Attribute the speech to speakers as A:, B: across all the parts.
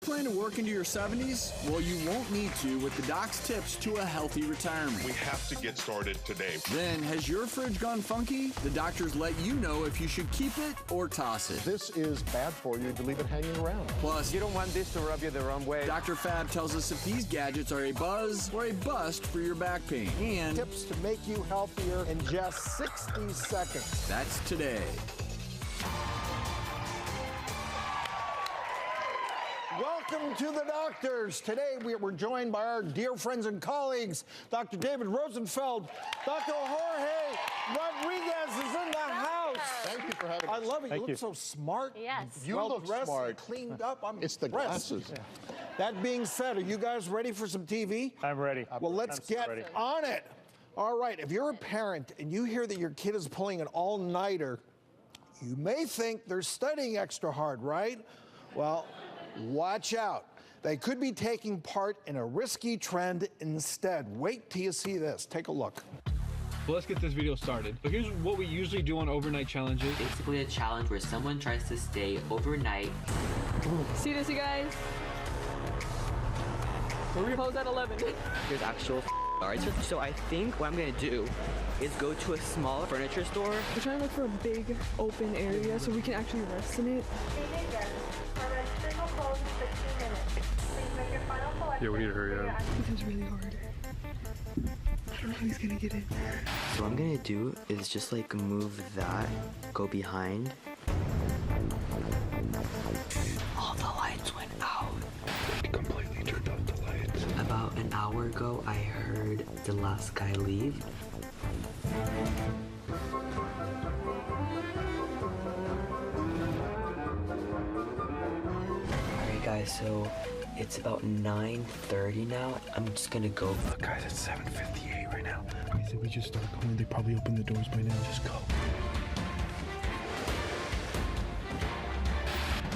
A: plan to work into your 70s? Well, you won't need to with the doc's tips to a healthy retirement.
B: We have to get started today.
A: Then, has your fridge gone funky? The doctors let you know if you should keep it or toss it.
C: This is bad for you to leave it hanging around.
A: Plus,
D: you don't want this to rub you the wrong way.
A: Dr. Fab tells us if these gadgets are a buzz or a bust for your back pain. And
C: Tips to make you healthier in just 60 seconds.
A: that's today.
C: Welcome to the doctors. Today we're joined by our dear friends and colleagues, Dr. David Rosenfeld, Dr. Jorge Rodriguez is in the house.
E: Thank you for having us.
C: I love it.
E: Thank
C: You look so smart.
F: Yes.
C: You
E: look
C: dressed,
E: smart.
C: Cleaned up. I'm
E: It's the
C: impressed.
E: glasses.
C: Yeah. That being said, are you guys ready for some TV?
G: I'm ready.
C: Well, let's get
G: ready.
C: on it. All right, if you're a parent and you hear that your kid is pulling an all-nighter, you may think they're studying extra hard, right? Well, watch out. They could be taking part in a risky trend instead. Wait till you see this. Take a look.
H: Well, let's get this video started. So here's what we usually do on overnight challenges.
I: Basically a challenge where someone tries to stay overnight.
F: See this, you guys? We close at 11.
I: There's actual guards. So I think what I'm gonna do is go to a small furniture store.
F: We're trying to look for a big open area so we can actually rest in it.
G: Yeah, we need to hurry up.
F: This is really hard. I don't know how he's gonna get in.
I: So what I'm gonna do is just like move that, go behind. All the lights went out.
G: They completely turned off the lights.
I: About an hour ago, I heard the last guy leave. Alright guys, so it's about 9:30 now. I'm just gonna go.
G: Look guys, it's 7:58 right now. I said we just start going. They probably opened the doors by now. Just go.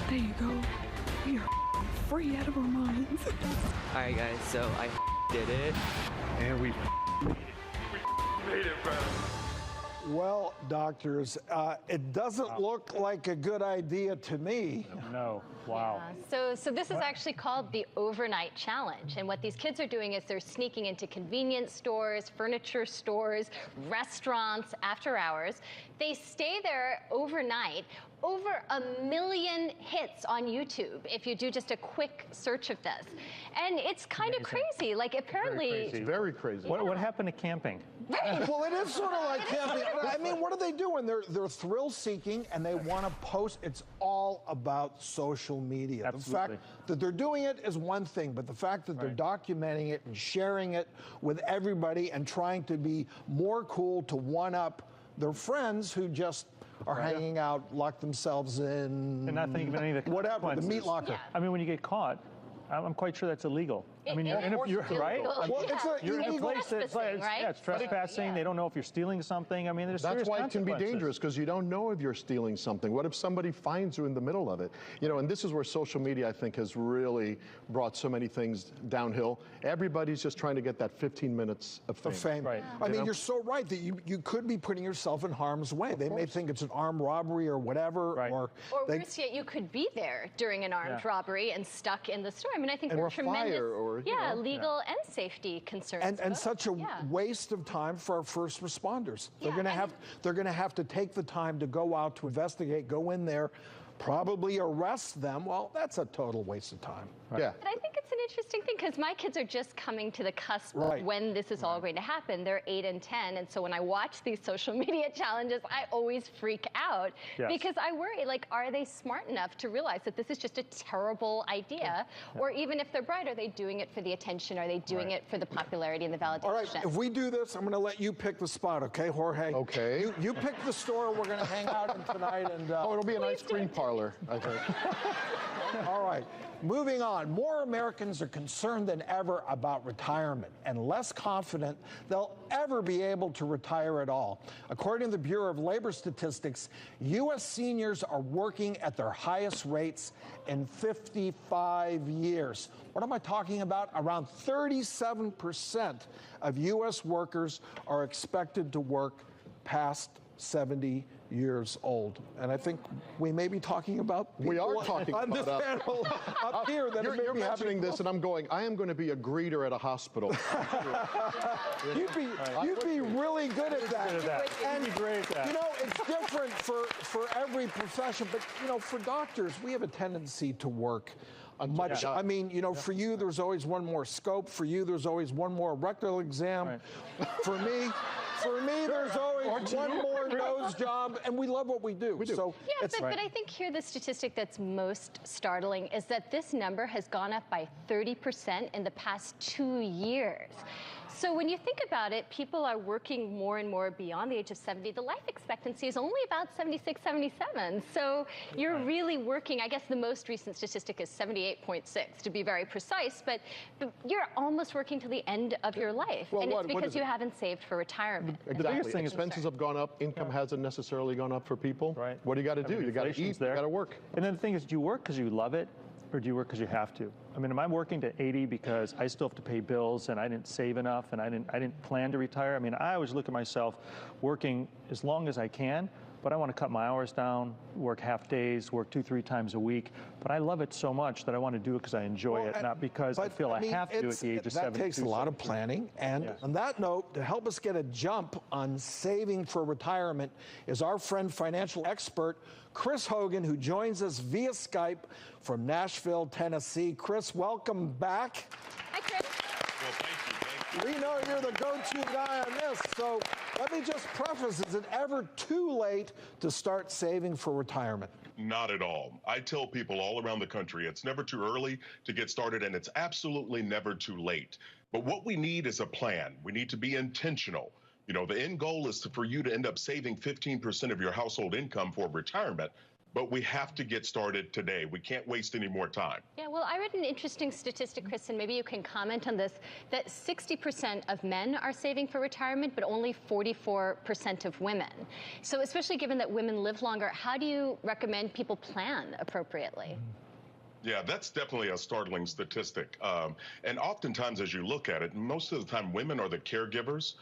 F: There you go. We are free out of our minds.
I: Alright guys, so I did it.
G: And we made it, bro.
C: Well, doctors, it doesn't look like a good idea to me.
G: No. Wow.
J: So this is actually called the overnight challenge. And what these kids are doing is they're sneaking into convenience stores, furniture stores, restaurants after hours. They stay there overnight. Over 1 million hits on YouTube if you do just a quick search of this. And it's kind of crazy. Like apparently...
E: It's very crazy.
G: What happened to camping?
C: Well, it is sort of like camping. I mean, what are they doing? They're thrill-seeking, and they want to post. It's all about social media.
G: Absolutely.
C: The fact that they're doing it is one thing, but the fact that they're documenting it and sharing it with everybody and trying to be more cool to one-up their friends who just are hanging out, lock themselves in.
G: And not thinking of any of the
C: whatever, the meat
G: consequences.
C: locker.
J: Yeah.
G: I mean, when you get caught, I'm quite sure that's illegal. I mean, you're right.
C: Well, it's
G: You're in a
C: illegal
G: place that's
J: trespassing, right?
G: yeah, it's trespassing.
J: Yeah.
G: They don't know if you're stealing something. I mean, there's
E: That's
G: serious
E: why it can be
G: consequences.
E: dangerous, because you don't know if you're stealing something. What if somebody finds you in the middle of it? You know, and this is where social media, I think, has really brought so many things downhill. Everybody's just trying to get that 15 minutes of fame.
C: Of fame.
G: Right.
C: I mean, you're so right that you could be putting yourself in harm's way. They may think it's an armed robbery or whatever.
G: Right.
J: Or
C: they,
J: worse yet, you could be there during an armed robbery and stuck in the store. I mean, I think
E: Or
J: there are
E: a
J: tremendous
E: fire or, you know.
J: legal and safety concerns.
C: and
J: both.
C: such a
J: Yeah.
C: waste of time for our first responders.
J: Yeah,
C: They're gonna have to take the time to go out to investigate, go in there, probably arrest them. Well, that's a total waste of time.
E: Yeah.
J: But I think it's an interesting thing because my kids are just coming to the cusp
C: Right.
J: of when this is all going to happen. They're 8 and 10, and so when I watch these social media challenges, I always freak out because I worry, like, are they smart enough to realize that this is just a terrible idea? Or even if they're bright, are they doing it for the attention? Are they doing it for the popularity and the validation?
C: All right, if we do this, I'm going to let you pick the spot, okay, Jorge?
E: Okay.
C: You pick the store we're going to hang out in tonight, and
E: Oh, it'll be an ice cream parlor, I think.
C: all right. Moving on, more Americans are concerned than ever about retirement and less confident they'll ever be able to retire at all. According to the Bureau of Labor Statistics, U.S. seniors are working at their highest rates in 55 years. What am I talking about? Around 37% of U.S. workers are expected to work past 70 years old. And I think we may be talking about
E: We are
C: people
E: talking
C: on
E: about
C: this panel up here that
E: You're
C: may be
E: mentioning this, and I'm going, I am going to be a greeter at a hospital.
C: You'd be really good at that. And
K: You'd be great at that.
C: you know, it's different for every profession, but you know, for doctors, we have a tendency to work much. I mean, you know, for you, there's always one more scope. For you, there's always one more rectal exam.
K: Right.
C: For me, there's always one more nose job, and we love what we do. So
J: yeah, but I think here the statistic that's most startling is that this number has gone up by 30% in the past 2 years. So when you think about it, people are working more and more beyond the age of 70. The life expectancy is only about 76, 77. So you're really working. I guess the most recent statistic is 78.6 to be very precise, but you're almost working to the end of your life.
E: Well,
J: and it's because you haven't saved for retirement.
E: Exactly. Expenses have gone up. Income hasn't necessarily gone up for people.
K: Right.
E: What do you got to do? You got to eat. You got to work.
K: And then the thing is, do you work because you love it, or do you work because you have to? I mean, am I working to 80 because I still have to pay bills and I didn't save enough and I didn't plan to retire? I mean, I always look at myself working as long as I can, but I want to cut my hours down, work half days, work 2-3 times a week. But I love it so much that I want to do it because I enjoy it, not because I feel I have to do it at the age of 72.
C: That takes a lot of planning. And on that note, to help us get a jump on saving for retirement is our friend, financial expert, Chris Hogan, who joins us via Skype from Nashville, Tennessee. Chris, welcome back.
J: Hi, Chris.
B: Well, thank you.
C: We know you're the go-to guy on this, so let me just preface, is it ever too late to start saving for retirement?
B: Not at all. I tell people all around the country, it's never too early to get started, and it's absolutely never too late. But what we need is a plan. We need to be intentional. You know, the end goal is for you to end up saving 15% of your household income for retirement. But we have to get started today. We can't waste any more time.
J: Yeah, well, I read an interesting statistic, Chris, and maybe you can comment on this, that 60% of men are saving for retirement, but only 44% of women. So especially given that women live longer, how do you recommend people plan appropriately?
B: Yeah, that's definitely a startling statistic. And oftentimes, as you look at it, most of the time, women are the caregivers.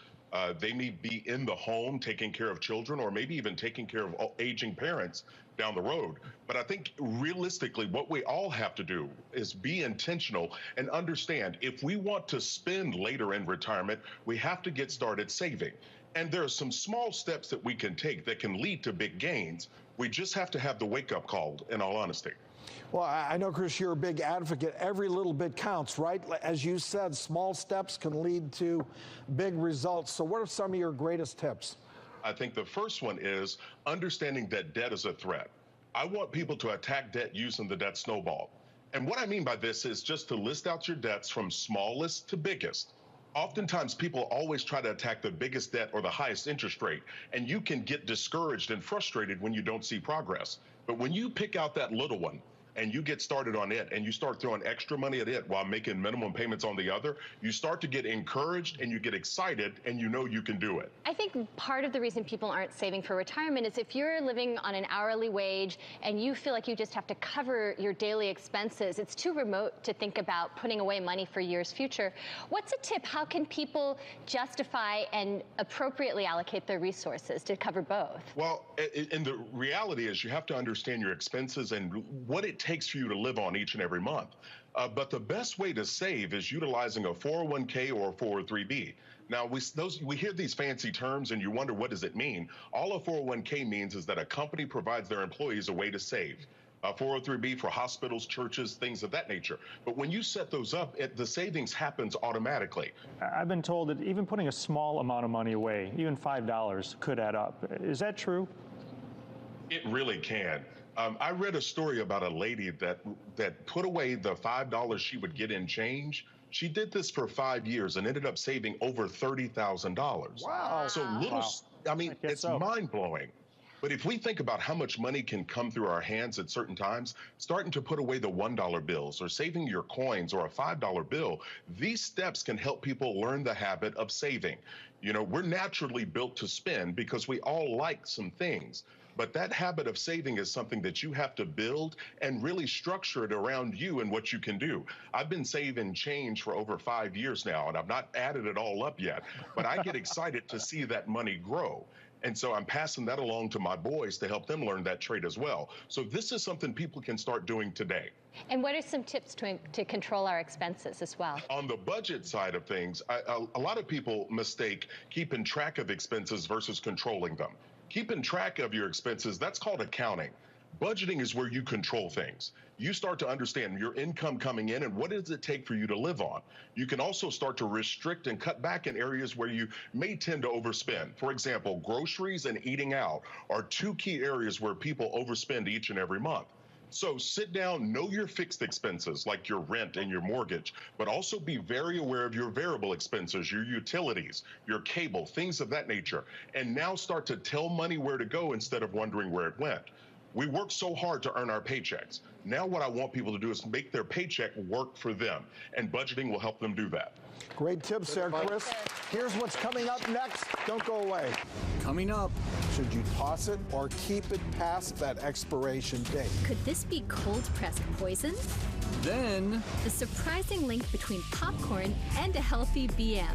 B: They may be in the home taking care of children, or maybe even taking care of aging parents down the road. But I think realistically, what we all have to do is be intentional and understand if we want to spend later in retirement, we have to get started saving. And there are some small steps that we can take that can lead to big gains. We just have to have the wake-up call, in all honesty.
C: Well, I know, Chris, you're a big advocate. Every little bit counts, right? As you said, small steps can lead to big results. So what are some of your greatest tips?
B: I think the first one is understanding that debt is a threat. I want people to attack debt using the debt snowball. And what I mean by this is just to list out your debts from smallest to biggest. Oftentimes, people always try to attack the biggest debt or the highest interest rate, and you can get discouraged and frustrated when you don't see progress. But when you pick out that little one, and you get started on it and you start throwing extra money at it while making minimum payments on the other, you start to get encouraged and you get excited and you know you can do it.
J: I think part of the reason people aren't saving for retirement is if you're living on an hourly wage and you feel like you just have to cover your daily expenses, it's too remote to think about putting away money for years future. What's a tip? How can people justify and appropriately allocate their resources to cover both?
B: Well, and the reality is you have to understand your expenses and what it takes for you to live on each and every month. But the best way to save is utilizing a 401k or a 403b. Now, we hear these fancy terms and you wonder, what does it mean? All a 401k means is that a company provides their employees a way to save. 403b for hospitals, churches, things of that nature. But when you set those up, the savings happens automatically.
K: I've been told that even putting a small amount of money away, even $5, could add up. Is that true?
B: It really can. I read a story about a lady that put away the $5 she would get in change. She did this for 5 years and ended up saving over $30,000.
C: Wow.
B: So I mean, it's mind-blowing. But if we think about how much money can come through our hands at certain times, starting to put away the $1 bills or saving your coins or a $5 bill, these steps can help people learn the habit of saving. You know, we're naturally built to spend because we all like some things. But that habit of saving is something that you have to build and really structure it around you and what you can do. I've been saving change for over 5 years now, and I've not added it all up yet, but I get excited to see that money grow. And so I'm passing that along to my boys to help them learn that trait as well. So this is something people can start doing today.
J: And what are some tips to control our expenses as well?
B: On the budget side of things, a lot of people mistake keeping track of expenses versus controlling them. Keeping track of your expenses, that's called accounting. Budgeting is where you control things. You start to understand your income coming in and what does it take for you to live on. You can also start to restrict and cut back in areas where you may tend to overspend. For example, groceries and eating out are two key areas where people overspend each and every month. So sit down, know your fixed expenses like your rent and your mortgage, but also be very aware of your variable expenses, your utilities, your cable, things of that nature. And now start to tell money where to go instead of wondering where it went. We work so hard to earn our paychecks. Now what I want people to do is make their paycheck work for them, and budgeting will help them do that.
C: Great tips there, Chris. Here's what's coming up next. Don't go away.
A: Coming up,
C: should you toss it or keep it past that expiration date?
L: Could this be cold-pressed poison?
A: then
L: the surprising link between popcorn and a healthy BM.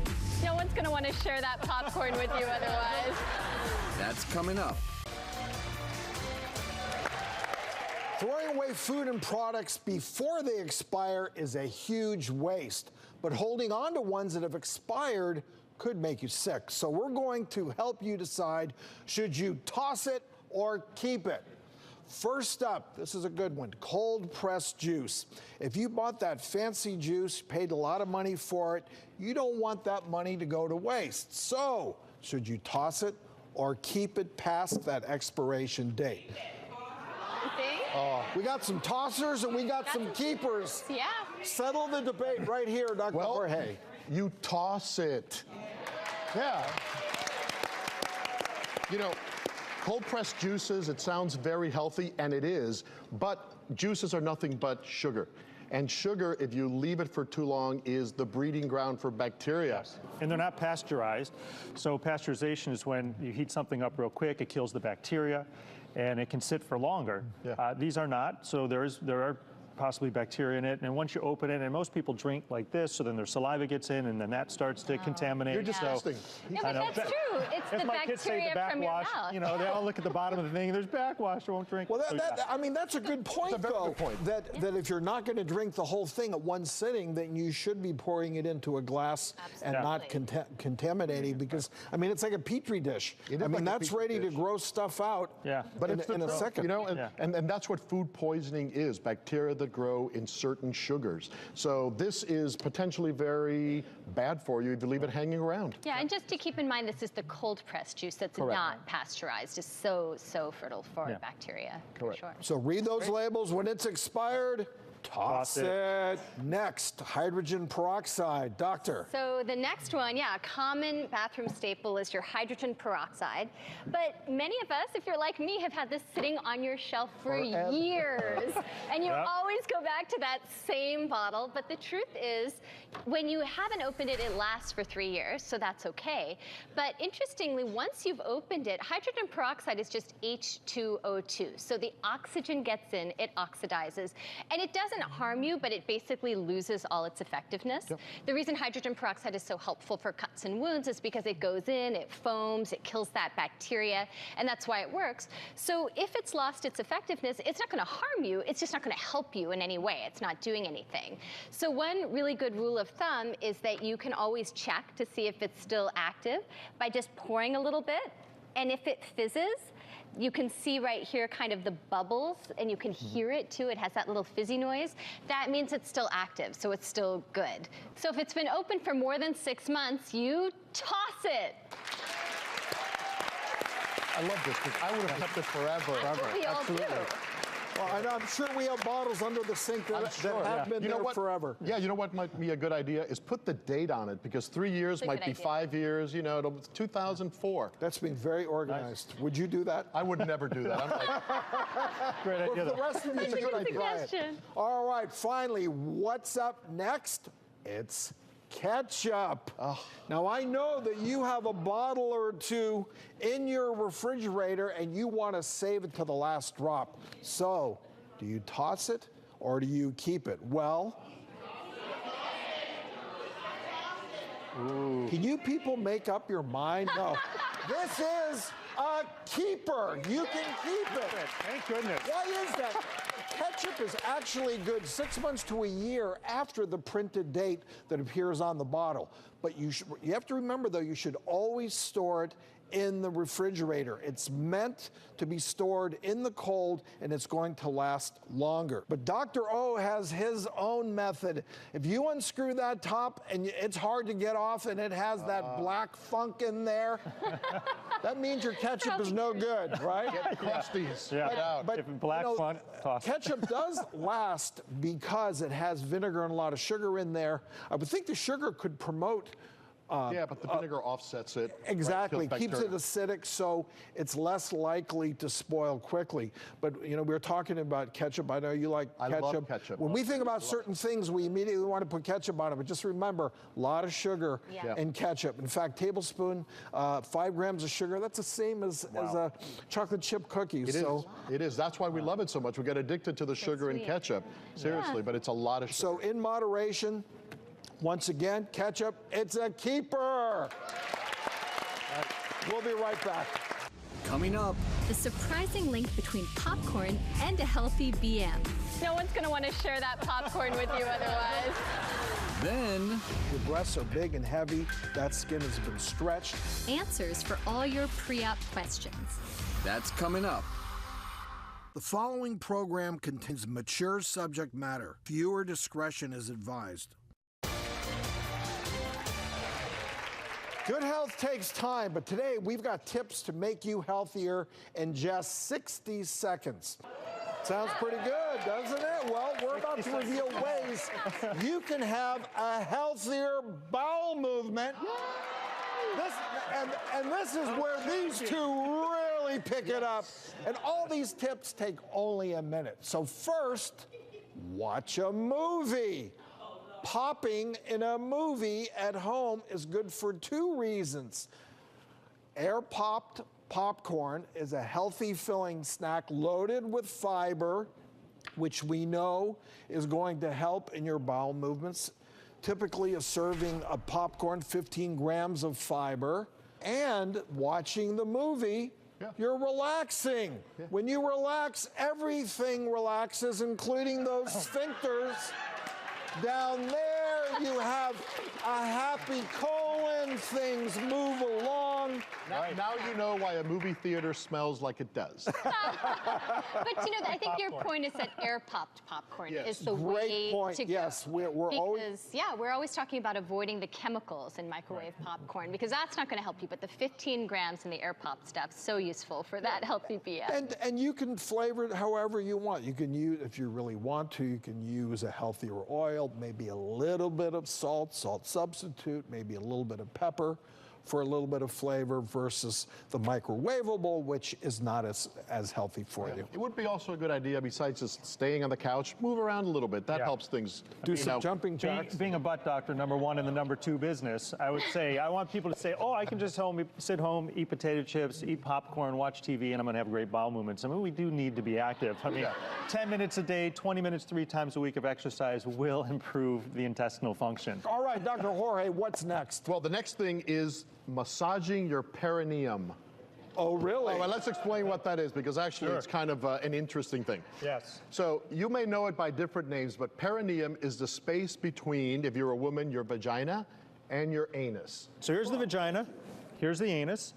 J: No one's going to want to share that popcorn with you otherwise.
A: That's coming up.
C: Throwing away food and products before they expire is a huge waste, but holding on to ones that have expired could make you sick. So we're going to help you decide, should you toss it or keep it? First up, this is a good one, cold pressed juice. If you bought that fancy juice, paid a lot of money for it, you don't want that money to go to waste. So should you toss it or keep it past that expiration date? We got some tossers and we got some keepers.
J: Yeah.
C: Settle the debate right here, Dr. Jorge.
E: You toss it. Yeah. You know, cold-pressed juices, it sounds very healthy, and it is, but juices are nothing but sugar. And sugar, if you leave it for too long, is the breeding ground for bacteria.
K: Yes. And they're not pasteurized. So pasteurization is when you heat something up real quick, it kills the bacteria, and it can sit for longer. Yeah. These are not, so there are possibly bacteria in it, and once you open it, and most people drink like this, so then their saliva gets in, and then that starts to contaminate.
E: You're disgusting.
J: No, but that's true. It's the bacteria from your mouth.
K: You know, they all look at the bottom of the thing, there's backwash, I won't drink.
C: Well, I mean, that's a good point, though, that if you're not going to drink the whole thing at one sitting, then you should be pouring it into a glass and not contaminating, because, I mean, it's like a Petri dish. I mean, that's ready to grow stuff out in a second.
E: You know, and that's what food poisoning is, bacteria that grow in certain sugars. So this is potentially very bad for you if you leave it hanging around.
J: Yeah, and just to keep in mind, this is the cold pressed juice that's not pasteurized. It's so fertile for bacteria.
E: Correct.
J: For sure.
C: So read those labels. When it's expired, toss it. Next, hydrogen peroxide. Doctor.
J: So the next one, a common bathroom staple is your hydrogen peroxide. But many of us, if you're like me, have had this sitting on your shelf for years. And you always go back to that same bottle. But the truth is, when you haven't opened it, it lasts for 3 years, so that's okay. But interestingly, once you've opened it, hydrogen peroxide is just H2O2. So the oxygen gets in, it oxidizes, and it doesn't harm you, but it basically loses all its effectiveness. The reason hydrogen peroxide is so helpful for cuts and wounds is because it goes in, it foams, it kills that bacteria, and that's why it works. So if it's lost its effectiveness, it's not going to harm you, it's just not going to help you in any way. It's not doing anything. So one really good rule of thumb is that you can always check to see if it's still active by just pouring a little bit, and if it fizzes, you can see right here kind of the bubbles, and you can hear it too. It has that little fizzy noise. That means it's still active, so it's still good. So if it's been open for more than 6 months, you toss it.
E: I love this, because I would have kept it forever.
J: That's what we all do.
C: Well, and I'm sure we have bottles under the sink that have been there forever.
E: Yeah, you know what might be a good idea is put the date on it, because 3 years might be 5 years, you know, it'll 2004.
C: That's being very organized. Nice. Would you do that?
E: I would never do that. I'm like,
K: great idea.
C: For the rest of you, it's a good idea. All right, finally, what's up next? It's ketchup. Now, I know that you have a bottle or two in your refrigerator and you want to save it to the last drop. So, do you toss it or do you keep it? Well, can you people make up your mind? No. This is a keeper. You can keep it.
K: Thank goodness.
C: Why is that? Ketchup is actually good 6 months to a year after the printed date that appears on the bottle. But you have to remember, though, you should always store it in the refrigerator. It's meant to be stored in the cold, and it's going to last longer. But Dr. O has his own method. If you unscrew that top, and it's hard to get off, and it has that black funk in there, that means your ketchup is no good, right?
E: Get crusties.
K: Yeah.
C: But
K: if black funk, toss it.
C: Ketchup does last because it has vinegar and a lot of sugar in there. I would think the sugar could promote
E: yeah, but the vinegar offsets it.
C: Exactly,
E: right,
C: keeps it acidic, so it's less likely to spoil quickly. But we were talking about ketchup. I know you like ketchup.
E: I love ketchup.
C: When we think about certain things, we immediately want to put ketchup on it. But just remember, a lot of sugar in ketchup. In fact, tablespoon, 5 grams of sugar. That's the same as a chocolate chip cookie.
E: It is. That's why we love it so much. We get addicted to the sugar in ketchup. Seriously, but it's a lot of sugar.
C: So in moderation. Once again, ketchup, it's a keeper. We'll be right back.
A: Coming up,
L: the surprising link between popcorn and a healthy BM.
J: No one's going to want to share that popcorn with you otherwise.
A: then
C: Your breasts are big and heavy. That skin has been stretched.
L: Answers for all your pre-op questions.
A: that's coming up.
M: The following program contains mature subject matter. Viewer discretion is advised.
C: Good health takes time, but today we've got tips to make you healthier in just 60 seconds. Sounds pretty good, doesn't it? Well, we're about to reveal ways you can have a healthier bowel movement. This is where these two really pick it up. And all these tips take only a minute. So first, watch a movie. Popping in a movie at home is good for 2 reasons. Air-popped popcorn is a healthy filling snack loaded with fiber, which we know is going to help in your bowel movements. Typically a serving of popcorn, 15 grams of fiber. And watching the movie, you're relaxing. When you relax, everything relaxes, including those sphincters. Down there, you have a happy colon, things move along.
E: Now you know why a movie theater smells like it does.
J: But I think your point is that air-popped popcorn is the way to go.
C: Yes, we're always...
J: we're always talking about avoiding the chemicals in microwave popcorn, because that's not going to help you, but the 15 grams in the air-popped stuff, so useful for that healthy BM.
C: And you can flavor it however you want. You can use, if you really want to, you can use a healthier oil, maybe a little bit of salt substitute, maybe a little bit of pepper for a little bit of flavor versus the microwavable, which is not as healthy for you.
E: It would be also a good idea, besides just staying on the couch, move around a little bit. That helps things.
C: Do some jumping jacks.
K: Being a butt doctor, number one, and the number 2 business, I would say, I want people to say, oh, I can just sit home, eat potato chips, eat popcorn, watch TV, and I'm going to have great bowel movements. I mean, we do need to be active. I mean, 10 minutes a day, 20 minutes 3 times a week of exercise will improve the intestinal function.
C: All right, Dr. Jorge, what's next?
E: Well, the next thing is massaging your perineum.
C: Oh, really?
E: Well, let's explain what that is, because actually it's kind of an interesting thing.
K: Yes.
E: So you may know it by different names, but perineum is the space between, if you're a woman, your vagina and your anus.
K: So here's the vagina, here's the anus,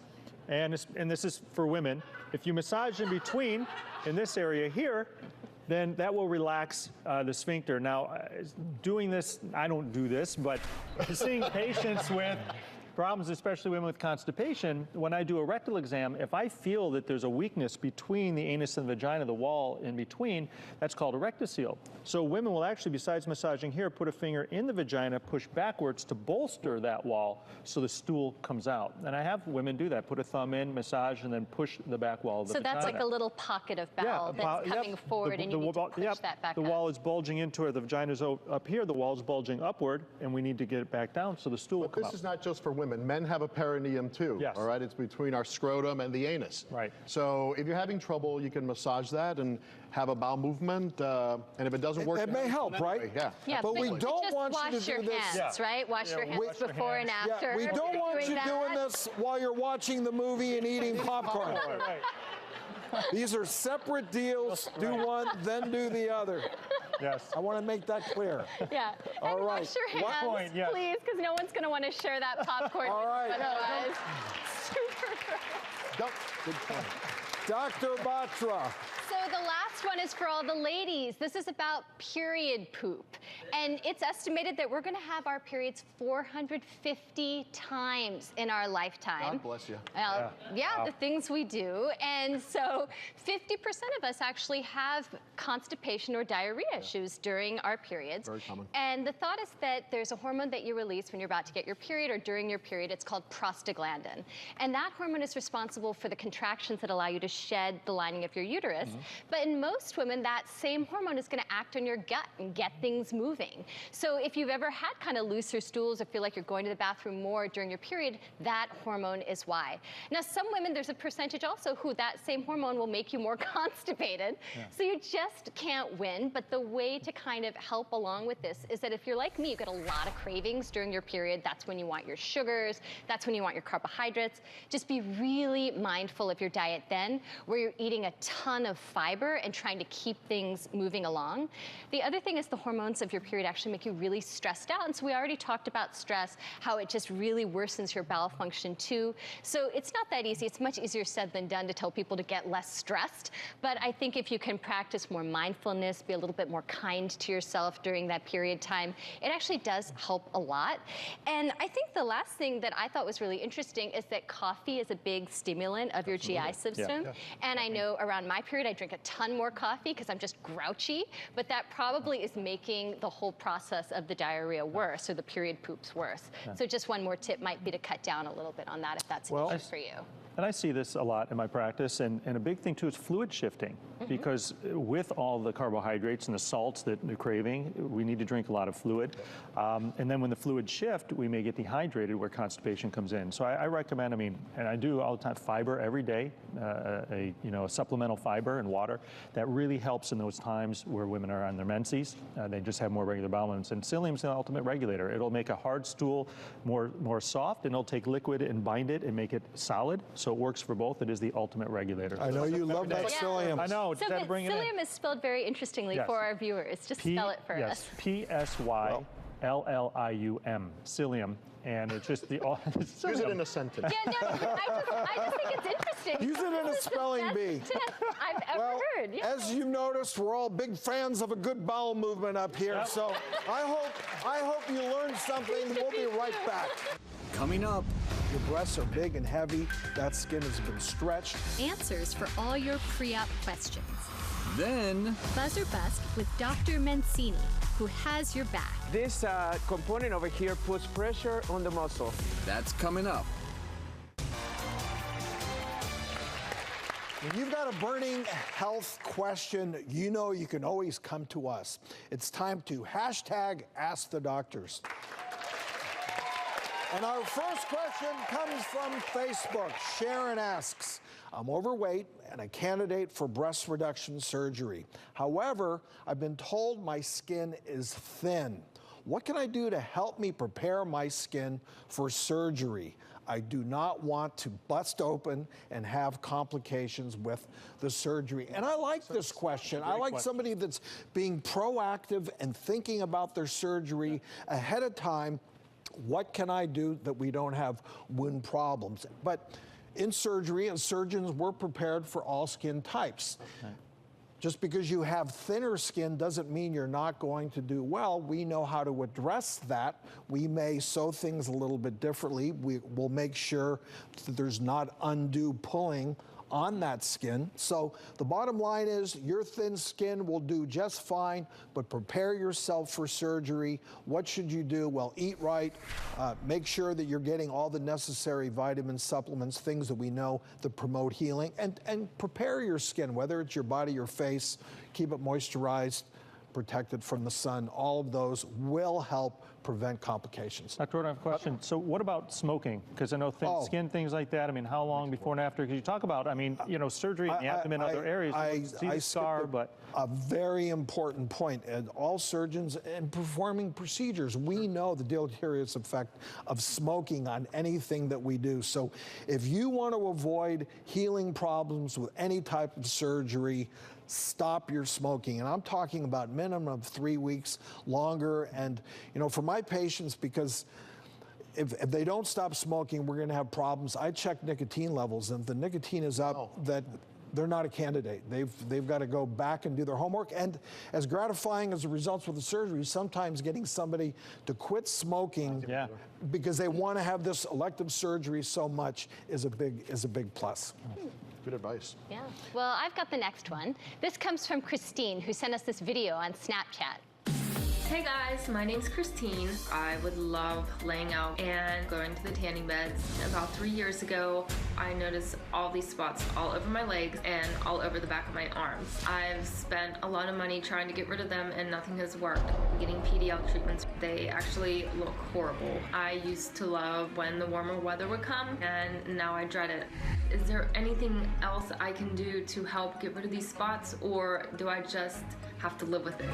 K: and this is for women. If you massage in between, in this area here, then that will relax the sphincter. Now, doing this, I don't do this, but seeing patients with problems, especially women with constipation, when I do a rectal exam, if I feel that there's a weakness between the anus and the vagina, the wall in between, that's called a rectocele. So women will actually, besides massaging here, put a finger in the vagina, push backwards to bolster that wall so the stool comes out. And I have women do that, put a thumb in, massage, and then push the back wall of the vagina.
J: So that's like a little pocket of bowel that's coming forward, and you need to push that back
K: the
J: up.
K: wall is bulging into it, the vagina's up here, the wall is bulging upward, and we need to get it back down so the stool will come out.
E: This is not just for women. women. Men have a perineum too.
K: Yes.
E: All right, it's between our scrotum and the anus.
K: Right.
E: So if you're having trouble, you can massage that and have a bowel movement. And if it doesn't work,
C: it may help, right?
E: Yeah.
J: Yeah,
C: but we don't want you to do
J: wash your
C: this.
J: hands, right? Wash your hands before and after.
C: Yeah, we don't want you doing this while you're watching the movie and eating popcorn.
K: Right.
C: These are separate deals. Do one, then do the other.
K: Yes.
C: I want to make that clear.
J: Yeah.
C: All
J: and
C: right.
J: wash your hands,
K: What point? Yes.
J: please, because no one's going to want to share that popcorn.
C: All right.
J: Otherwise.
C: Good point. Dr. Batra.
J: So the last one is for all the ladies. This is about period poop. And it's estimated that we're going to have our periods 450 times in our lifetime.
E: God bless you.
J: Yeah,
K: Wow.
J: The things we do. And so 50% of us actually have constipation or diarrhea issues during our periods.
E: Very common.
J: And the thought is that there's a hormone that you release when you're about to get your period or during your period. It's called prostaglandin. And that hormone is responsible for the contractions that allow you to shed the lining of your uterus. But in most women, that same hormone is going to act on your gut and get things moving. So if you've ever had kind of looser stools or feel like you're going to the bathroom more during your period, that hormone is why. Now, some women, there's a percentage also who that same hormone will make you more constipated. So you just can't win. But the way to kind of help along with this is that if you're like me, you get a lot of cravings during your period. That's when you want your sugars. That's when you want your carbohydrates. Just be really mindful of your diet then, where you're eating a ton of fiber and trying to keep things moving along. The other thing is the hormones of your period actually make you really stressed out. And so we already talked about stress, how it just really worsens your bowel function too. So it's not that easy. It's much easier said than done to tell people to get less stressed. But I think if you can practice more mindfulness, be a little bit more kind to yourself during that period time, it actually does help a lot. And I think the last thing that I thought was really interesting is that coffee is a big stimulant of your GI system. And I know around my period, I drink a ton more coffee because I'm just grouchy, but that probably is making the whole process of the diarrhea worse or the period poops worse. So just one more tip might be to cut down a little bit on that if that's an issue for you.
K: And I see this a lot in my practice, and a big thing too is fluid shifting, because with all the carbohydrates and the salts that they're craving, we need to drink a lot of fluid. And then when the fluids shift, we may get dehydrated where constipation comes in. So I recommend, and I do all the time, fiber every day, a supplemental fiber and water. That really helps in those times where women are on their menses. They just have more regular bowel movements. And psyllium is the ultimate regulator. It'll make a hard stool more soft, and it'll take liquid and bind it and make it solid. So it works for both. It is the ultimate regulator.
C: I know you love that psyllium.
K: I know.
J: So psyllium is spelled very interestingly for our viewers. Just spell it for us.
K: P-S-Y-L-L-I-U-M. Psyllium. And it's just the...
E: Use it in a sentence.
J: Yeah, no, I just think it's interesting.
C: Use it in a spelling bee.
J: I've ever heard. Yeah.
C: As you noticed, we're all big fans of a good bowel movement up here. So I hope you learned something. We'll be right back.
A: Coming up,
C: your breasts are big and heavy. That skin has been stretched.
L: Answers for all your pre-op questions.
A: then
L: Buzz or Bust with Dr. Mancini, who has your back.
D: This component over here puts pressure on the muscle.
A: that's coming up.
C: When you've got a burning health question, you know you can always come to us. It's time to #Ask the Doctors. And our first question comes from Facebook. Sharon asks, I'm overweight and a candidate for breast reduction surgery. However, I've been told my skin is thin. What can I do to help me prepare my skin for surgery? I do not want to bust open and have complications with the surgery. And I like this question. I like somebody that's being proactive and thinking about their surgery ahead of time. What can I do that we don't have wound problems? But in surgery, as surgeons, we're prepared for all skin types. Okay. Just because you have thinner skin doesn't mean you're not going to do well. We know how to address that. We may sew things a little bit differently. We'll make sure that there's not undue pulling on that skin. So the bottom line is your thin skin will do just fine, but prepare yourself for surgery. What should you do? Well, eat right. Make sure that you're getting all the necessary vitamins, supplements, things that we know that promote healing, and prepare your skin, whether it's your body or face. Keep it moisturized. protected from the sun. All of those will help prevent complications.
K: Dr. Roden, I have a question. So what about smoking? Because I know thin skin, things like that. I mean, how long before and after? Because you talk about, I mean, you know, surgery in the abdomen, other areas. I see the scar, but
C: a very important point. And all surgeons in performing procedures, we know the deleterious effect of smoking on anything that we do. So if you want to avoid healing problems with any type of surgery, stop your smoking. And I'm talking about minimum of 3 weeks, longer. And, you know, for my patients, because if they don't stop smoking, we're going to have problems. I check nicotine levels, and if the nicotine is up, that they're not a candidate. They've got to go back and do their homework. And as gratifying as the results with the surgery, sometimes getting somebody to quit smoking because they want to have this elective surgery so much is a big plus.
E: Good advice.
J: Yeah. Well, I've got the next one. This comes from Christine, who sent us this video on Snapchat.
N: Hey guys, my name's Christine. I would love laying out and going to the tanning beds. About 3 years ago, I noticed all these spots all over my legs and all over the back of my arms. I've spent a lot of money trying to get rid of them and nothing has worked. I'm getting PDL treatments. They actually look horrible. I used to love when the warmer weather would come, and now I dread it. Is there anything else I can do to help get rid of these spots, or do I just have to live with it?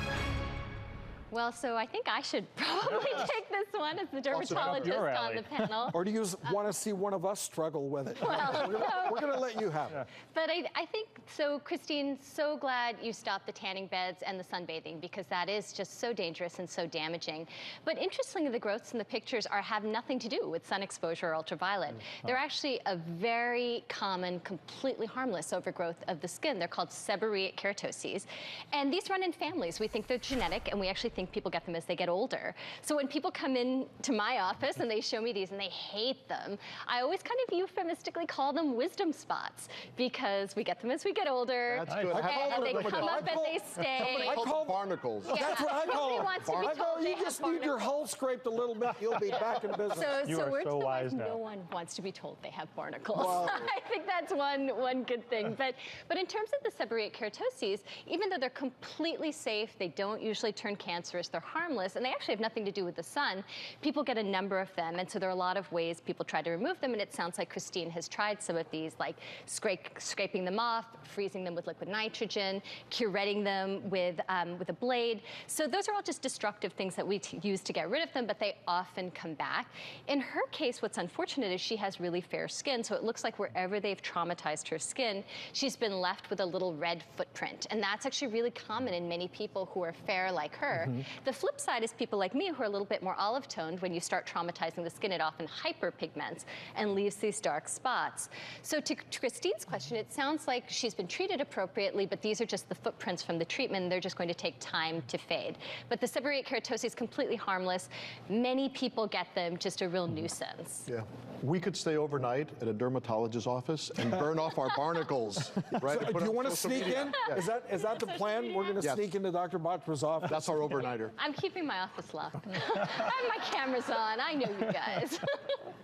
J: Well, so I think I should probably take this one as the dermatologist on the panel.
C: Or do you want to see one of us struggle with it?
J: Well,
C: we're going to let you have it.
J: But I think, so Christine, so glad you stopped the tanning beds and the sunbathing, because that is just so dangerous and so damaging. But interestingly, the growths in the pictures have nothing to do with sun exposure or ultraviolet. They're actually a very common, completely harmless overgrowth of the skin. They're called seborrheic keratoses. And these run in families. We think they're genetic, and we actually think people get them as they get older. So when people come in to my office and they show me these and they hate them, I always kind of euphemistically call them wisdom spots, because we get them as we get older.
E: That's good.
J: And they come up and they stay.
E: I call them barnacles.
J: Yeah.
C: That's what I call them.
J: Wants to be told
C: you just need your hull scraped a little bit, you'll be back in business.
J: So we're so wise now. No one wants to be told they have barnacles. Well, I think that's one good thing. But in terms of the seborrheic keratoses, even though they're completely safe, they don't usually turn cancerous, they're harmless, and they actually have nothing to do with the sun, people get a number of them, and so there are a lot of ways people try to remove them, and it sounds like Christine has tried some of these, like scraping them off, freezing them with liquid nitrogen, curetting them with a blade. So those are all just destructive things that we use to get rid of them, but they often come back. In her case, what's unfortunate is she has really fair skin, so it looks like wherever they've traumatized her skin, she's been left with a little red footprint, and that's actually really common in many people who are fair like her. The flip side is people like me who are a little bit more olive toned. When you start traumatizing the skin, it often hyperpigments and leaves these dark spots. So to Christine's question, it sounds like she's been treated appropriately, but these are just the footprints from the treatment. They're just going to take time to fade. But the seborrheic keratoses is completely harmless. Many people get them, just a real nuisance.
E: Yeah. We could stay overnight at a dermatologist's office and burn off our barnacles. Right?
C: So, do you want to sneak in? Yes. Is that the plan? We're going to sneak into Dr. Batra's office?
E: That's our overnighter.
J: I'm keeping my office locked. I have my cameras on. I know you guys.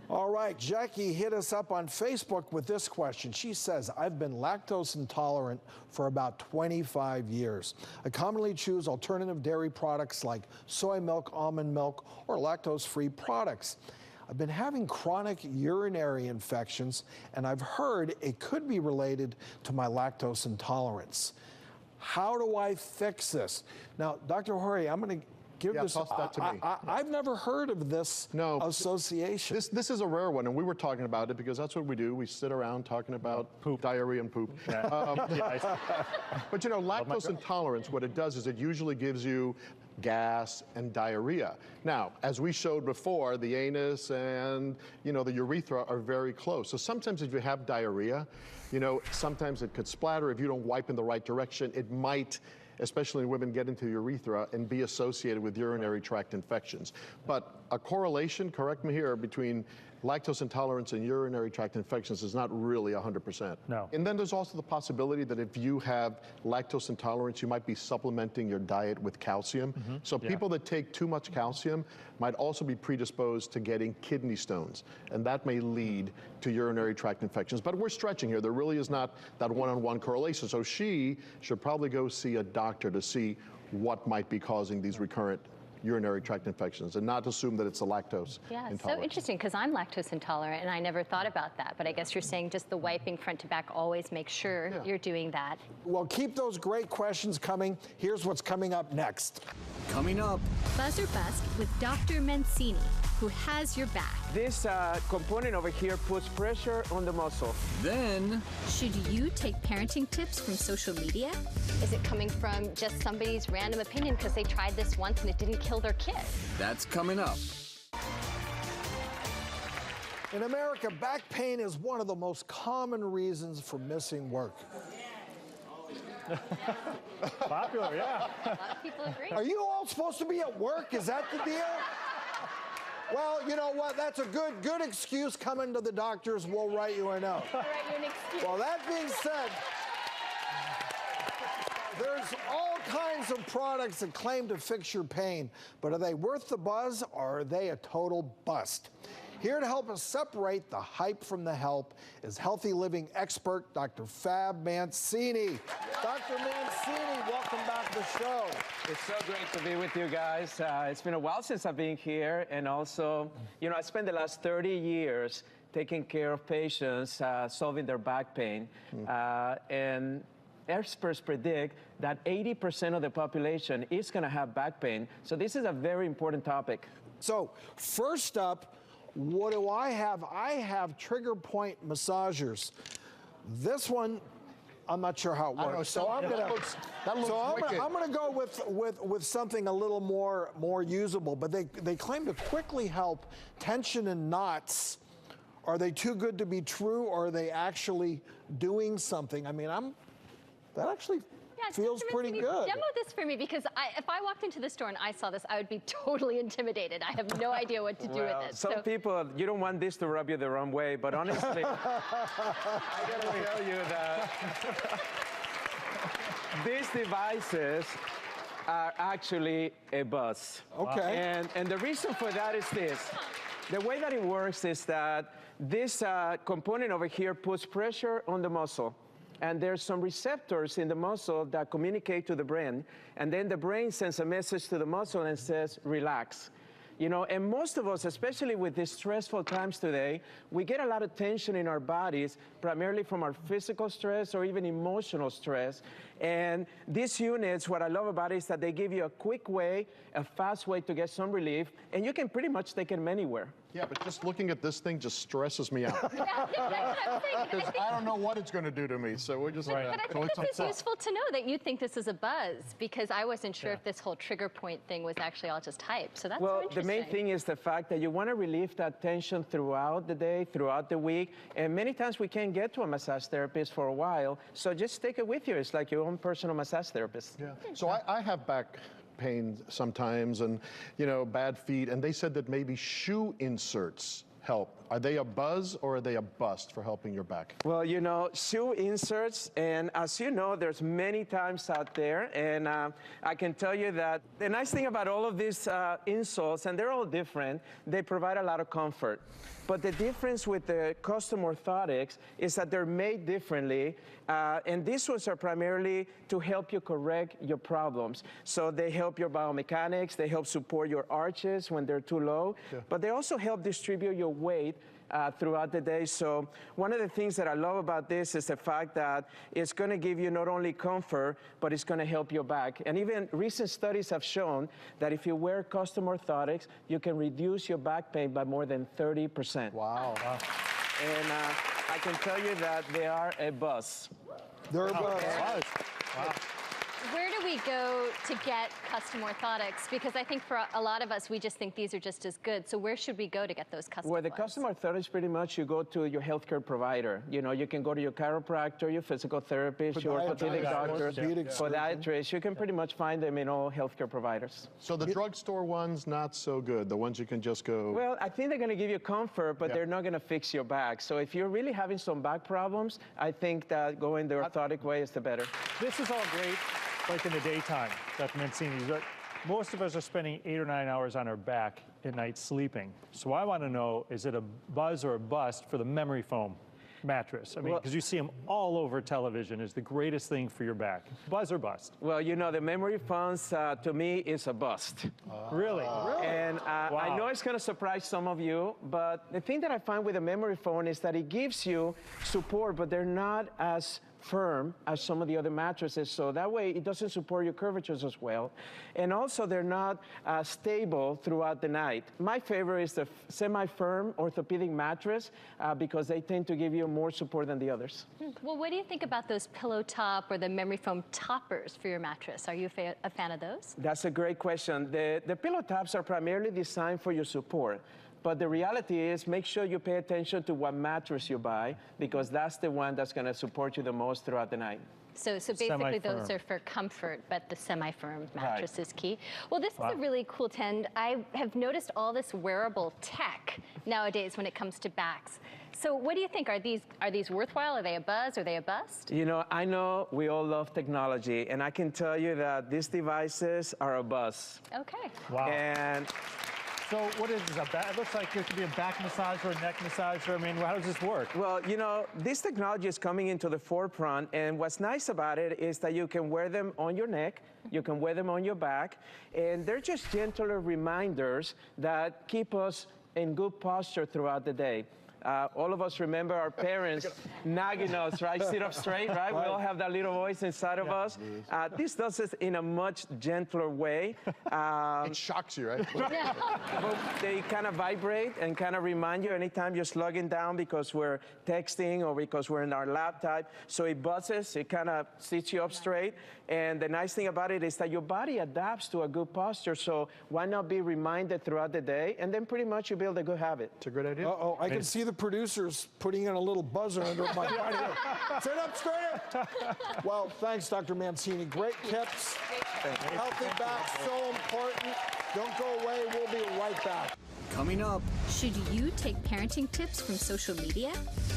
C: All right, Jackie hit us up on Facebook with this question. She says, I've been lactose intolerant for about 25 years. I commonly choose alternative dairy products like soy milk, almond milk, or lactose-free products. I've been having chronic urinary infections, and I've heard it could be related to my lactose intolerance. How do I fix this? Now, Dr. Jorge, I'm going to give this.
E: Toss that to me.
C: I've never heard of this association.
E: This is a rare one, and we were talking about it because that's what we do. We sit around talking about poop, diarrhea, and poop.
K: Yeah.
E: But you know, lactose intolerance, what it does is it usually gives you gas and diarrhea. Now, as we showed before, the anus and the urethra are very close. So sometimes if you have diarrhea, sometimes it could splatter. If you don't wipe in the right direction, it might, especially in women, get into the urethra and be associated with urinary tract infections. But a correlation, correct me here, between lactose intolerance and urinary tract infections is not really 100%.
K: No.
E: And then there's also the possibility that if you have lactose intolerance, you might be supplementing your diet with calcium. So people that take too much calcium might also be predisposed to getting kidney stones, and that may lead to urinary tract infections. But we're stretching here. There really is not that one-on-one correlation. So she should probably go see a doctor to see what might be causing these recurrent urinary tract infections, and not assume that it's a lactose intolerance.
J: So interesting, because I'm lactose intolerant and I never thought about that, but I guess you're saying just the wiping front to back, always make sure you're doing that.
C: Well, keep those great questions coming. Here's what's coming up next.
A: Coming up,
L: Buzz or Bust with Dr. Mancini, who has your back.
D: This component over here puts pressure on the muscle.
A: then
L: Should you take parenting tips from social media?
J: Is it coming from just somebody's random opinion because they tried this once and it didn't kill their kid?
A: that's coming up.
C: In America, back pain is one of the most common reasons for missing work.
K: Popular, yeah.
J: A lot of people agree.
C: Are you all supposed to be at work? Is that the deal? Well, you know what? That's a good excuse. Come into the doctors. We'll write you a note.
J: Write you an excuse.
C: Well, that being said, there's all kinds of products that claim to fix your pain, but are they worth the buzz or are they a total bust? Here to help us separate the hype from the help is healthy living expert Dr. Fab Mancini. Dr. Mancini, welcome back to the show.
D: It's so great to be with you guys. It's been a while since I've been here, and also, you know, I spent the last 30 years taking care of patients, solving their back pain, and experts predict that 80% of the population is going to have back pain. So this is a very important topic.
C: So first up, what do I have? I have trigger point massagers. This one, I'm not sure how it works. So I'm gonna go with something a little more usable. But they claim to quickly help tension and knots. Are they too good to be true, or are they actually doing something? I mean, that actually feels pretty good.
J: Demo this for me, because if I walked into the store and I saw this, I would be totally intimidated. I have no idea what to do with it.
D: Some people, you don't want this to rub you the wrong way, but honestly, I gotta tell you that these devices are actually a buzz.
C: Okay.
D: And the reason for that is this. The way that it works is that this component over here puts pressure on the muscle. And there's some receptors in the muscle that communicate to the brain. And then the brain sends a message to the muscle and says, relax. You know, and most of us, especially with these stressful times today, we get a lot of tension in our bodies, primarily from our physical stress or even emotional stress. And these units, what I love about it is that they give you a quick way, a fast way to get some relief, and you can pretty much take them anywhere.
E: Yeah, but just looking at this thing just stresses me out. Because I don't know what it's going to do to me, so we're just
J: But I think this is useful to know that you think this is a buzz, because I wasn't sure if this whole trigger point thing was actually all just hype. So that's so interesting.
D: The main thing is the fact that you want to relieve that tension throughout the day, throughout the week, and many times we can't get to a massage therapist for a while, so just take it with you. It's like your own personal massage therapist.
E: Yeah. So I have back pain sometimes, and bad feet, and they said that maybe shoe inserts help. Are they a buzz or are they a bust for helping your back?
D: Well, shoe inserts, and as you know, there's many types out there, and I can tell you that the nice thing about all of these insoles, and they're all different, they provide a lot of comfort. But the difference with the custom orthotics is that they're made differently, and these ones are primarily to help you correct your problems. So they help your biomechanics, they help support your arches when they're too low, but they also help distribute your weight throughout the day. So one of the things that I love about this is the fact that it's going to give you not only comfort, but it's going to help your back. And even recent studies have shown that if you wear custom orthotics, you can reduce your back pain by more than 30%.
E: Wow.
D: And I can tell you that they are a buzz.
C: They're a buzz.
J: Wow. Where do we go to get custom orthotics? Because I think for a lot of us, we just think these are just as good. So where should we go to get those custom
D: Well, the
J: ones?
D: custom orthotics, pretty much you go to your healthcare provider. You can go to your chiropractor, your physical therapist, your orthopedic doctors, podiatrists. You can pretty much find them in all healthcare providers.
E: So the drugstore ones, not so good. The ones you can just go...
D: Well, I think they're going to give you comfort, but they're not going to fix your back. So if you're really having some back problems, I think that going the orthotic way is the better.
K: This is all great, like in the daytime, Dr. Mancini. But most of us are spending 8 or 9 hours on our back at night sleeping. So I want to know, is it a buzz or a bust for the memory foam? mattress? I mean, because you see them all over television, is the greatest thing for your back. Buzz or bust?
D: Well, you know, the memory foams, to me, is a bust.
K: Really?
D: And I know it's going to surprise some of you, but the thing that I find with a memory foam is that it gives you support, but they're not as firm as some of the other mattresses, so that way it doesn't support your curvatures as well. And also they're not stable throughout the night. My favorite is the semi-firm orthopedic mattress because they tend to give you more support than the others.
J: Well, what do you think about those pillow top or the memory foam toppers for your mattress? Are you a fan of those?
D: That's a great question. The pillow tops are primarily designed for your support. But the reality is, make sure you pay attention to what mattress you buy, because that's the one that's going to support you the most throughout the night.
J: So basically those are for comfort, but the semi-firm mattress is key. Well, this is a really cool trend. I have noticed all this wearable tech nowadays when it comes to backs. So what do you think? Are these worthwhile? Are they a buzz? Are they a bust?
D: You know, I know we all love technology, and I can tell you that these devices are a buzz.
J: Okay.
K: Wow.
D: And
K: so what is this, it looks like it could be a back massager, a neck massager. I mean, how does this work?
D: Well, you know, this technology is coming into the forefront, and what's nice about it is that you can wear them on your neck, you can wear them on your back, and they're just gentler reminders that keep us in good posture throughout the day. All of us remember our parents nagging us, right? Sit up straight, right? We all have that little voice inside of us. This does it in a much gentler way.
E: It shocks you, right?
D: But they kind of vibrate and kind of remind you anytime you're slugging down because we're texting or because we're in our laptop. So it buzzes, it kind of sits you up straight. And the nice thing about it is that your body adapts to a good posture. So why not be reminded throughout the day? And then pretty much you build a good habit.
E: It's a good idea.
C: Uh-oh, I can see the producers putting in a little buzzer under my body. Sit up straighter. Well, thanks, Dr. Mancini. Great tips. Healthy back, so important. Don't go away. We'll be right back.
A: Coming up.
L: Should you take parenting tips from social media?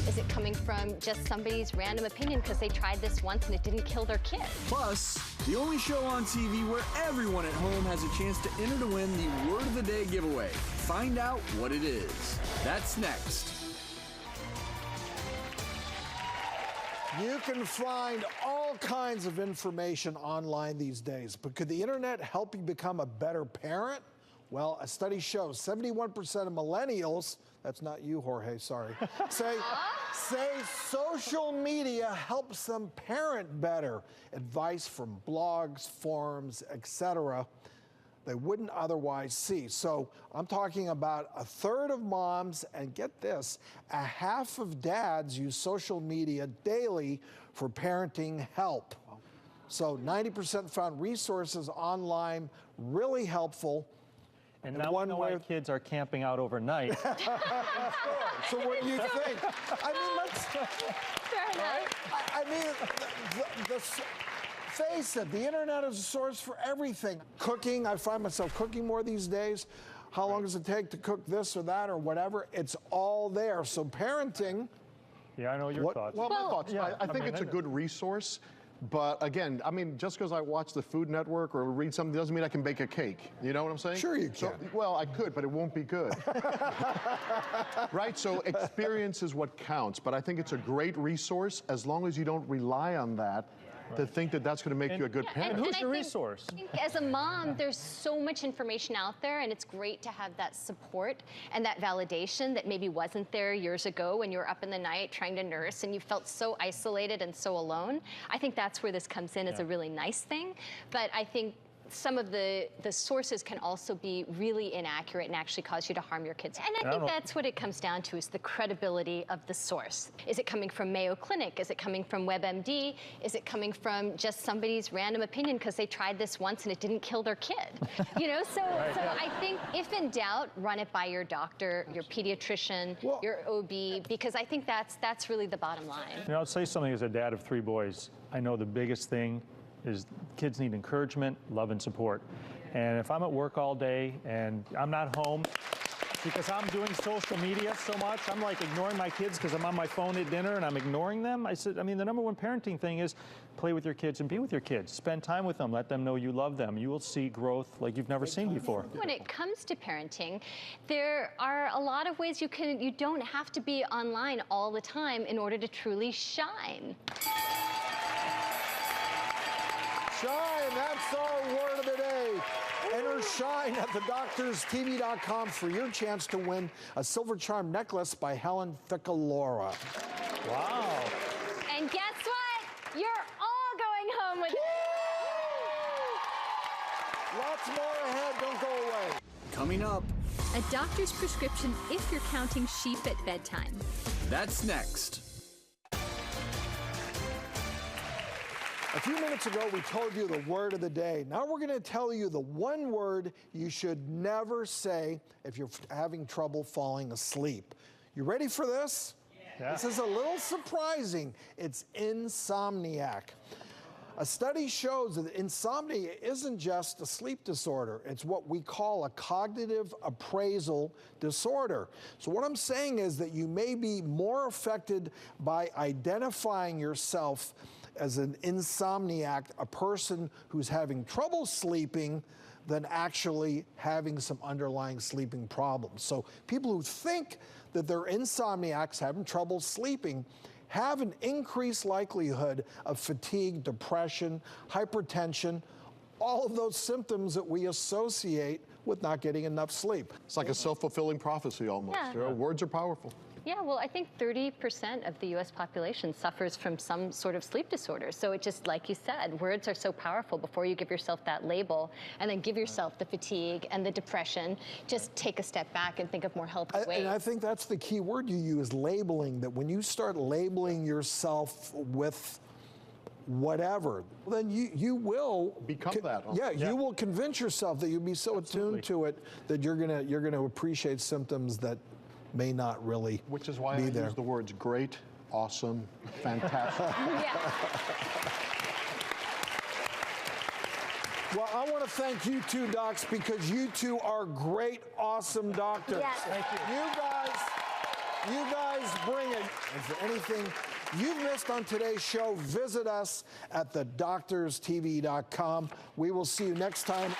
J: Is it coming from just somebody's random opinion because they tried this once and it didn't kill their kid?
A: Plus, the only show on TV where everyone at home has a chance to enter to win the Word of the Day giveaway. Find out what it is. That's next.
M: You can find all kinds of information online these days, but could the internet help you become a better parent? Well, a study shows 71% of millennials, that's not you, Jorge, sorry, say social media helps them parent better. Advice from blogs, forums, etc. they wouldn't otherwise see. So I'm talking about a third of moms, and get this, a half of dads use social media daily for parenting help. So 90% found resources online really helpful.
K: And now we know why kids are camping out overnight.
M: So what do you think? I mean, let's...
J: Fair enough.
M: I mean, face it, the internet is a source for everything. Cooking, I find myself cooking more these days. How long does it take to cook this or that or whatever? It's all there. So parenting...
K: Yeah, I know your thoughts.
E: Well, my thoughts. Yeah, I think it's a good resource. But again, I mean, just because I watch the Food Network or read something doesn't mean I can bake a cake. You know what I'm saying?
M: Sure you can.
E: So, well, I could, but it won't be good. Right? So experience is what counts. But I think it's a great resource as long as you don't rely on that to think that that's going to make you a good parent.
K: And who's your resource?
J: I think as a mom, there's so much information out there, and it's great to have that support and that validation that maybe wasn't there years ago when you were up in the night trying to nurse and you felt so isolated and so alone. I think that's where this comes in as a really nice thing. But I think some of the sources can also be really inaccurate and actually cause you to harm your kids. And I think that's what it comes down to, is the credibility of the source. Is it coming from Mayo Clinic? Is it coming from WebMD? Is it coming from just somebody's random opinion because they tried this once and it didn't kill their kid? You know, so I think if in doubt, run it by your doctor, your pediatrician, your OB, because I think that's really the bottom line.
K: You know, I'll say something as a dad of 3 boys. I know the biggest thing is kids need encouragement, love, and support. And if I'm at work all day and I'm not home, because I'm doing social media so much. I'm like ignoring my kids because I'm on my phone at dinner and I'm ignoring them. I said, I mean, the number one parenting thing is play with your kids and be with your kids. Spend time with them. Let them know you love them. You will see growth like you've never seen before.
J: When it comes to parenting, there are a lot of ways you don't have to be online all the time in order to truly shine.
M: Shine, that's our word of the day. Enter Shine at thedoctorstv.com for your chance to win a silver charm necklace by Helen Ficalora.
K: Wow.
J: And guess what? You're all going home with
M: Lots more ahead, don't go away.
A: Coming up,
L: a doctor's prescription if you're counting sheep at bedtime.
A: That's next.
M: A few minutes ago, we told you the word of the day. Now we're going to tell you the one word you should never say if you're having trouble falling asleep. You ready for this? Yeah. This is a little surprising. It's insomniac. A study shows that insomnia isn't just a sleep disorder. It's what we call a cognitive appraisal disorder. So what I'm saying is that you may be more affected by identifying yourself as an insomniac, a person who's having trouble sleeping, than actually having some underlying sleeping problems. So people who think that they're insomniacs, having trouble sleeping, have an increased likelihood of fatigue, depression, hypertension, all of those symptoms that we associate with not getting enough sleep.
E: It's like a self-fulfilling prophecy almost.
J: Yeah.
E: You know, words are powerful.
J: Yeah, well, I think 30% of the U.S. population suffers from some sort of sleep disorder. So it just, like you said, words are so powerful. Before you give yourself that label and then give yourself the fatigue and the depression, just take a step back and think of more healthy ways.
M: And I think that's the key word you use, labeling, that when you start labeling yourself with whatever, then you will
E: become that.
M: Yeah, you will convince yourself that you'll be so attuned to it that you're gonna appreciate symptoms that may not really
E: Which is why
M: be
E: I
M: there.
E: use the words great, awesome, fantastic.
M: Well, I want to thank you two docs because you two are great, awesome doctors.
J: Yes.
M: Thank you. You guys bring it. And for anything you've missed on today's show, visit us at thedoctorstv.com. We will see you next time.